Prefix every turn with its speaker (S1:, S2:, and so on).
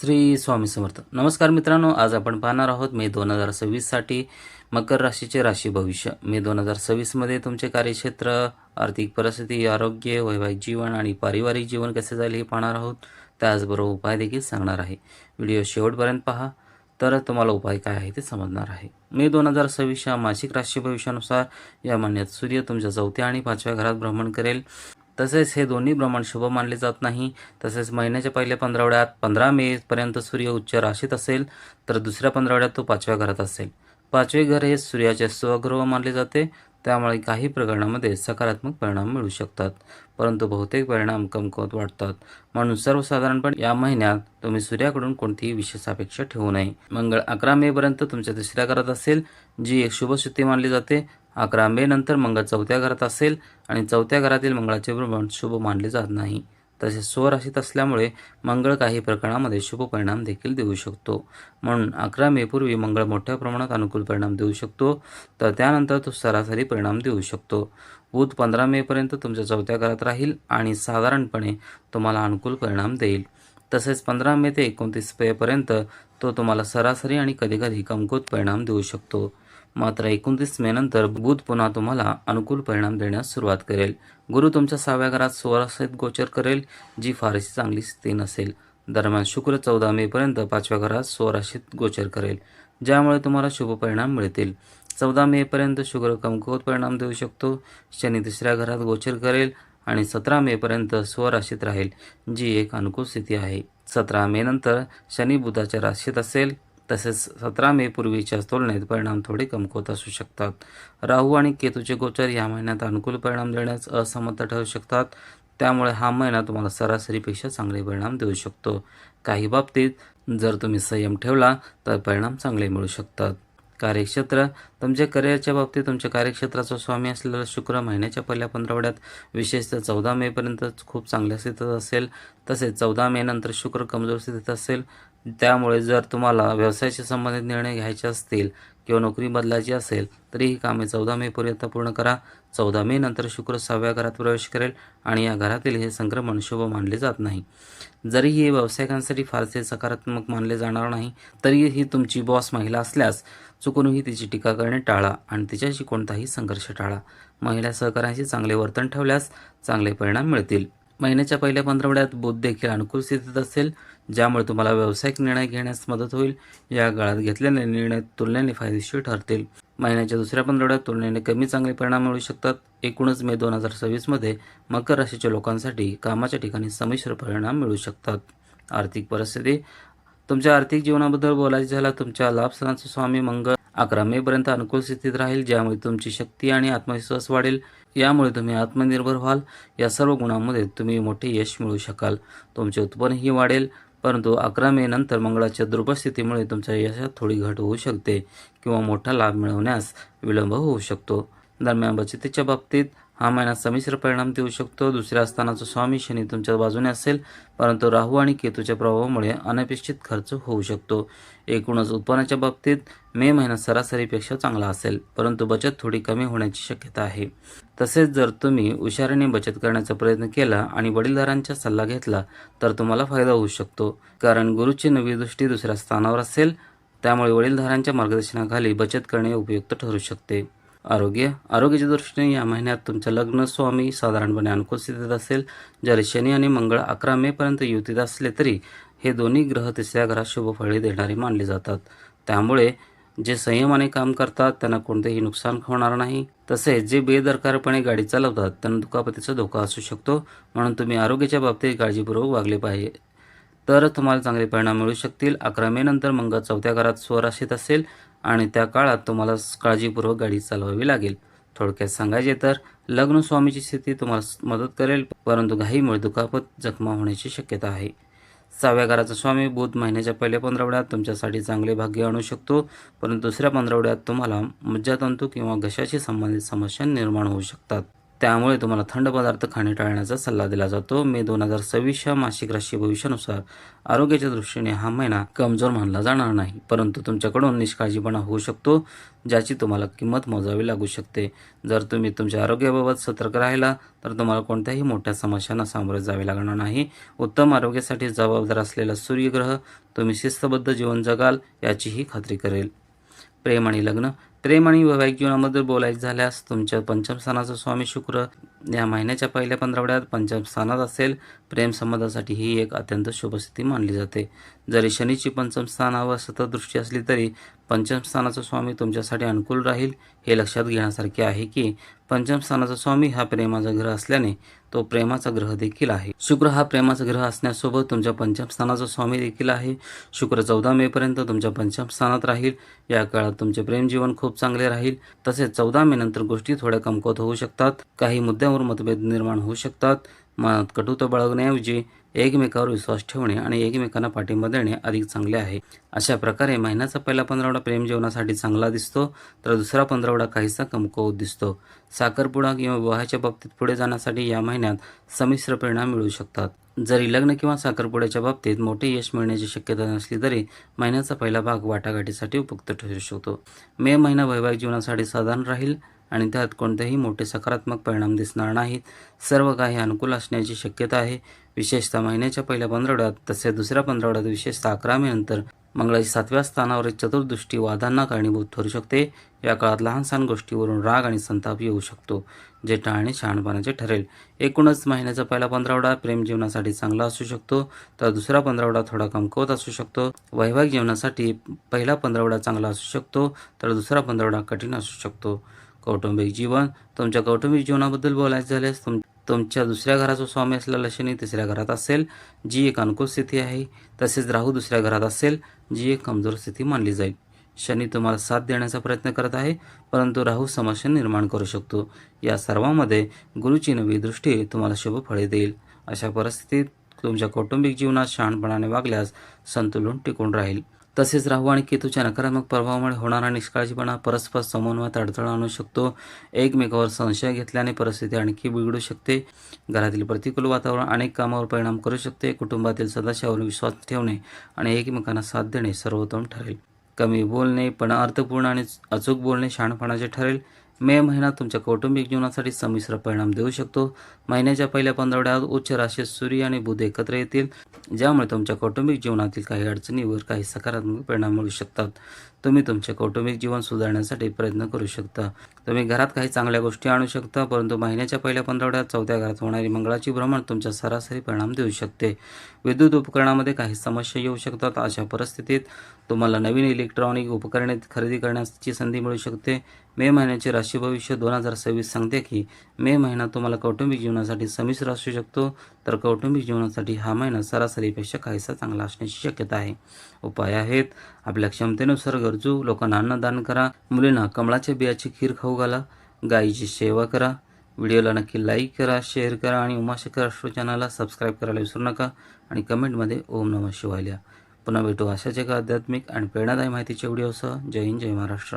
S1: श्री स्वामी समर्थ. नमस्कार मित्रांनो, आज आपण पाहणार आहोत मे 2026 साठी मकर राशीचे राशी भविष्य. मे 2026 तुमचे कार्यक्षेत्र, आर्थिक परिस्थिती, आरोग्य, वैवाहिक जीवन आणि पारिवारिक जीवन कसे जाईल हे पाहणार आहोत. त्याचबरोबर उपाय देखील सांगणार आहे. व्हिडिओ शेवटपर्यंत पहा, तर तुम्हाला उपाय काय आहे ते समजणार आहे. मे 2026 या मासिक राशी भविष्यानुसार या महिन्यात सूर्य तुमच्या 4थ्या आणि 5व्या घरात भ्रमण करेल. तसेच हे दोन्ही भ्रमण शुभ मानले जात नाही. तसेच महिन्याच्या पहिल्या पंधरवड्यात 15 मे पर्यंत सूर्य उच्च राशीत असेल, तर दुसऱ्या पंधरवड्यात तो 5व्या घरात असेल. 5वे घर हे सूर्याचे स्वगृह मानले जाते, त्यामुळे काही प्रकरणामध्ये सकारात्मक परिणाम मिळू शकतात, परंतु बहुतेक परिणाम कमकुवत वाटतात. म्हणून सर्वसाधारणपणे या महिन्यात तुम्ही सूर्याकडून कोणतीही विशेष अपेक्षा ठेवू नये. मंगळ 11 मे पर्यंत तुमच्या 3ऱ्या घरात असेल, जी एक शुभ स्थिती मानली जाते. 11 मे नंतर मंगळ 4थ्या घरात असेल आणि 4थ्या घरातील मंगळाचे भ्रमण शुभ मानले जात नाही. तसेच स्वराशीत असल्यामुळे मंगळ काही प्रकरणामध्ये शुभ परिणाम देखील देऊ शकतो. म्हणून 11 मे पूर्वी मंगळ मोठ्या प्रमाणात अनुकूल परिणाम देऊ शकतो, तर त्यानंतर तो सरासरी परिणाम देऊ शकतो. बुध 15 मे पर्यंत तुमच्या 4थ्या घरात राहील आणि साधारणपणे तुम्हाला अनुकूल परिणाम देईल. तसेच 15 मे ते 29 मे पर्यंत तो तुम्हाला सरासरी आणि कधीकधी कमकुवत परिणाम देऊ शकतो. मात्र 29 मे नंतर बुध पुन्हा तुम्हाला अनुकूल परिणाम देण्यास सुरुवात करेल. गुरु तुमच्या 6व्या घरात स्वराशीत गोचर करेल, जी फारशी चांगली स्थिती नसेल. दरम्यान शुक्र 14 मे पर्यंत 5व्या घरात स्वराशीत गोचर करेल, ज्यामुळे तुम्हाला शुभ परिणाम मिळतील. 14 मे पर्यंत शुक्र कमकुवत परिणाम देऊ शकतो. शनी 3ऱ्या घरात गोचर करेल आणि 17 मे पर्यंत स्वराशीत राहील, जी एक अनुकूल स्थिती आहे. 17 मे नंतर शनी बुधाच्या राशीत असेल. तसेच 17 मे पूर्वीच्या तुलनेत परिणाम थोडे कमकुवत असू शकतात. राहू आणि केतूचे गोचर या महिन्यात अनुकूल परिणाम देण्यास असमर्थ ठरू शकतात, त्यामुळे हा महिना तुम्हाला सरासरीपेक्षा चांगले परिणाम देऊ शकतो. काही बाबतीत जर तुम्ही संयम ठेवला तर परिणाम चांगले मिळू शकतात. कार्यक्षेत्र, तुमच्या करिअरच्या बाबतीत तुमच्या कार्यक्षेत्राचा स्वामी असलेला शुक्र महिन्याच्या पहिल्या पंधरवड्यात विशेषतः 14 मे पर्यंत खूप चांगल्या स्थितीत असेल. तसेच 14 मे नंतर शुक्र कमजोर स्थितीत असेल. त्यामुळे जर तुम्हाला व्यवसायाशी संबंधित निर्णय घ्यायचे असतील किंवा नोकरी बदलायची असेल, तरी ही कामे 14 मे पर्यंत पूर्ण करा. 14 मे नंतर शुक्र 6व्या घरात प्रवेश करेल आणि या घरातील हे संक्रमण शुभ मानले जात नाही. जरी हे व्यावसायिकांसाठी फारसे सकारात्मक मानले जाणार नाही, तरीही तुमची बॉस महिला असल्यास चुकूनही तिची टीका करणे टाळा आणि तिच्याशी कोणताही संघर्ष टाळा. महिला सहकाऱ्यांशी चांगले वर्तन ठेवल्यास चांगले परिणाम मिळतील. महिन्याच्या पहिल्या पंधरवड्यात बुध देखील अनुकूल स्थितीत असेल, ज्यामुळे तुम्हाला व्यावसायिक निर्णय घेण्यास मदत होईल. या काळात घेतलेले निर्णय तुलनेने फायदेशीर ठरतील. महिन्याच्या दुसऱ्या पंधरवड्यात तुलनेने कमी चांगले परिणाम मिळू शकतात. एकूणच मे 2026 मकर राशीच्या लोकांसाठी कामाच्या ठिकाणी संमिश्र परिणाम मिळू शकतात. आर्थिक परिस्थिती, तुमच्या आर्थिक जीवनाबद्दल बोलायचे झाला, तुमच्या लाभस्थानाचा स्वामी मंगळ 11 मे पर्यंत अनुकूल स्थितीत राहील, ज्यामुळे तुमची शक्ती आणि आत्मविश्वास वाढेल. यामुळे तुम्ही आत्मनिर्भर व्हाल. या सर्व गुणांमध्ये तुम्ही मोठे यश मिळवू शकाल. तुमचे उत्पन्नही वाढेल. परंतु 11 मे नंतर मंगळाच्या दुर्बल स्थितीमुळे तुमच्या यशात थोडी घट होऊ शकते किंवा मोठा लाभ मिळवण्यास विलंब होऊ शकतो. दरम्यान बचतीच्या बाबतीत हा महिना संमिश्र परिणाम देऊ शकतो. दुसऱ्या स्थानाचा स्वामी शनी तुमच्या बाजूने असेल, परंतु राहू आणि केतूच्या प्रभावामुळे अनपेक्षित खर्च होऊ शकतो. एकूणच उत्पन्नाच्या बाबतीत मे महिना सरासरीपेक्षा चांगला असेल, परंतु बचत थोडी कमी होण्याची शक्यता आहे. तसेच जर तुम्ही हुशारीने बचत करण्याचा प्रयत्न केला आणि वडीलधाऱ्यांचा सल्ला घेतला तर तुम्हाला फायदा होऊ शकतो, कारण गुरुची नवी दृष्टी दुसऱ्या स्थानावर असेल. त्यामुळे वडीलधाऱ्यांच्या मार्गदर्शनाखाली बचत करणे उपयुक्त ठरू शकते. आरोग्याच्या दृष्टीने या महिन्यात तुमचा लग्न स्वामी साधारणपणे अनुकूल स्थितीत असेल. जरी शनी आणि मंगळ 11 मे पर्यंत युतीत असले तरी हे दोन्ही ग्रह 3ऱ्या घरात शुभ फळे देणारे मानले जातात. त्यामुळे जे संयमाने काम करतात त्यांना कोणतेही नुकसान होणार नाही. तसेच जे बेदरकारपणे गाडी चालवतात त्यांना दुखापतीचा धोका असू शकतो. म्हणून तुम्ही आरोग्याच्या बाबतीत काळजीपूर्वक वागले पाहिजे, तर तुम्हाला चांगले परिणाम मिळू शकतील. 11 मे नंतर मंगळ 4थ्या घरात स्वराशीत असेल आणि त्या काळात तुम्हाला काळजीपूर्वक गाडी चालवावी लागेल. थोडक्यात सांगायचे तर लग्न स्वामीची स्थिती तुम्हाला मदत करेल, परंतु घाईमुळे दुखापत जखमा होण्याची शक्यता आहे. 6व्या घराचा स्वामी बुध महिन्याच्या पहिल्या पंधरवड्यात तुमच्यासाठी चांगले भाग्य आणू शकतो, परंतु दुसऱ्या पंधरवड्यात तुम्हाला मज्जातंतू किंवा घशाशी संबंधित समस्या निर्माण होऊ शकतात. त्यामुळे तुम्हाला थंड पदार्थ खाणे टाळण्याचा सल्ला दिला जातो. मे 2026च्या मासिक राशी भविष्यानुसार आरोग्याच्या दृष्टीने हा महिना कमजोर मानला जाणार नाही, परंतु तुमच्याकडून निष्काळजीपणा होऊ शकतो, ज्याची तुम्हाला किंमत मोजावी लागू शकते. जर तुम्ही तुमच्या आरोग्याबाबत सतर्क राहिला तर तुम्हाला कोणत्याही मोठ्या समस्यांना सामोरे जावे लागणार नाही. उत्तम आरोग्यासाठी जबाबदार असलेला सूर्यग्रह तुम्ही शिस्तबद्ध जीवन जगाल याचीही खात्री करेल. प्रेम आणि लग्न. प्रेम आणि वैवाहिक जीवनाबद्दल बोलायचं झाल्यास तुमच्या पंचम स्थानाचा स्वामी शुक्र या महिन्याच्या पहिल्या 15 आठवड्यात पंचम स्थानात असेल. प्रेम संबंधासाठी ही एक अत्यंत शुभ स्थिती मानली जाते. जरी शनीची पंचम स्थानावर सतत दृष्टी असली तरी पंचम स्थानाचा स्वामी तुमच्यासाठी अनुकूल राहील. हे लक्षात घेण्यासारखे आहे की पंचम स्थानाचा स्वामी हा प्रेमाचा ग्रह असल्याने तो प्रेमाचा ग्रह देखील आहे. शुक्र हा प्रेमाचा ग्रह असण्यासोबत तुमच्या पंचम स्थानाचा स्वामी देखील आहे. शुक्र 14 मे पर्यंत तुमच्या पंचम स्थानात राहील. या काळात तुमचे प्रेम जीवन खूप चांगले राहील. तसेच 14 मे नंतर गोष्टी थोड्या कमकुवत होऊ शकतात. काही मुद्द्यांवर मतभेद निर्माण होऊ शकतात. मनात कटुता बाळगण्याऐवजी एकमेकावर विश्वास ठेवणे आणि एकमेकांना पाठिंबा देणे अधिक चांगले आहे. अशा प्रकारे महिन्याचा पहिला 15 आठवडा प्रेम जीवनासाठी चांगला दिसतो, तर दुसरा 15 आठवडा काहीसा कमकुवत दिसतो. साखरपुडा किंवा विवाहाच्या बाबतीत पुढे जाण्यासाठी या महिन्यात संमिश्र परिणाम मिळू शकतात. जरी लग्न किंवा साखरपुड्याच्या बाबतीत मोठे यश मिळण्याची शक्यता नसली तरी महिन्याचा पहिला भाग वाटाघाटीसाठी उपयुक्त ठरू शकतो. मे महिना वैवाहिक जीवनासाठी साधारण राहील आणि त्यात कोणतेही मोठे सकारात्मक परिणाम दिसणार नाहीत. सर्व काही अनुकूल असण्याची शक्यता आहे. विशेषतः महिन्याच्या पहिल्या 15 आठवड्यात तसेच दुसऱ्या 15 आठवड्यात विशेषतः 11 मे नंतर मंगळाची 7व्या स्थानावर चतुर्दृष्टी वादांना कारणीभूत ठरू शकते. या काळात लहान सहान गोष्टीवरून राग आणि संताप येऊ शकतो, जे टाळणे शहाणपणाचे ठरेल. एकूणच महिन्याचा पहिला 15 आठवडा प्रेम जीवनासाठी चांगला असू शकतो, तर दुसरा 15 आठवडा थोडा कमकुवत असू शकतो. वैवाहिक जीवनासाठी पहिला 15 आठवडा चांगला असू शकतो, तर दुसरा 15 आठवडा कठीण असू शकतो. कौटुंबिक जीवन. तुमच्या कौटुंबिक जीवनाबद्दल बोलायचं झाल्यास तुमच्या दुसऱ्या घराचा स्वामी असलेला शनी तिसऱ्या घरात असेल, जी एक अनुकूल स्थिती आहे. तसेच राहू दुसऱ्या घरात असेल, जी एक कमजोर स्थिती मानली जाईल. शनी तुम्हाला साथ देण्याचा प्रयत्न करत आहे, परंतु राहू समस्या निर्माण करू शकतो. या सर्वांमध्ये गुरुची नवी दृष्टी तुम्हाला शुभ फळे देईल. अशा परिस्थितीत तुमच्या कौटुंबिक जीवनात शहाणपणाने वागल्यास संतुलन टिकून राहील. तसेच राहू आणि केतूच्या नकारात्मक प्रभावामुळे होणारा निष्काळजीपणा परस्पर समन्वयात अडथळा आणू शकतो. एकमेकावर संशय घेतल्याने परिस्थिती आणखी बिघडू शकते. घरातील प्रतिकूल वातावरण अनेक कामावर परिणाम करू शकते. कुटुंबातील सदस्यावर विश्वास ठेवणे आणि एकमेकांना साथ देणे सर्वोत्तम ठरेल. कमी बोलणे पण अर्थपूर्ण आणि अचूक बोलणे शहाणपणाचे ठरेल. मे महिना तुमच्या कौटुंबिक जीवनासाठी संमिश्र परिणाम देऊ शकतो. महिन्याच्या पहिल्या 15 आठवड्यात उच्च राशीत सूर्य आणि बुध एकत्र येतील, ज्यामुळे तुमच्या कौटुंबिक जीवनातील काही अडचणीवर काही सकारात्मक परिणाम मिळू शकतात. तुम्ही तुमचे कौटुंबिक जीवन सुधारण्यासाठी प्रयत्न करू शकता. तुम्ही घरात काही चांगल्या गोष्टी आणू शकता, परंतु महिन्याच्या पहिल्या 15 आठवड्यात 4थ्या घरात होणारी मंगळाची भ्रमण तुमच्या सरासरी परिणाम देऊ शकते. विद्युत उपकरणामध्ये काही समस्या येऊ शकतात. अशा परिस्थितीत तुम्हाला नवीन इलेक्ट्रॉनिक उपकरणे खरेदी करण्याची संधी मिळू शकते. मे महिन्याचे राशी भविष्य 2026 सांगते की मे महिना तुम्हाला कौटुंबिक जीवनासाठी संमिश्र असू शकतो, तर कौटुंबिक जीवनासाठी हा महिना सरासरीपेक्षा काहीसा चांगला असण्याची शक्यता आहे. उपाय आहेत. आपल्या क्षमतेनुसार गरजू लोकांना अन्नदान करा. मुलींना कमळाच्या बियाची खीर खाऊ घाला. गायीची सेवा करा. व्हिडिओला नक्की लाईक करा, शेअर करा आणि उमाशंकर अश्रू चॅनलला सबस्क्राईब करायला विसरू नका आणि कमेंटमध्ये ओम नमः शिवाय लिहा. पुन्हा भेटू अशाच एका आध्यात्मिक आणि प्रेरणादायी माहितीच्या व्हिडिओसह. जय हिंद, जय महाराष्ट्र.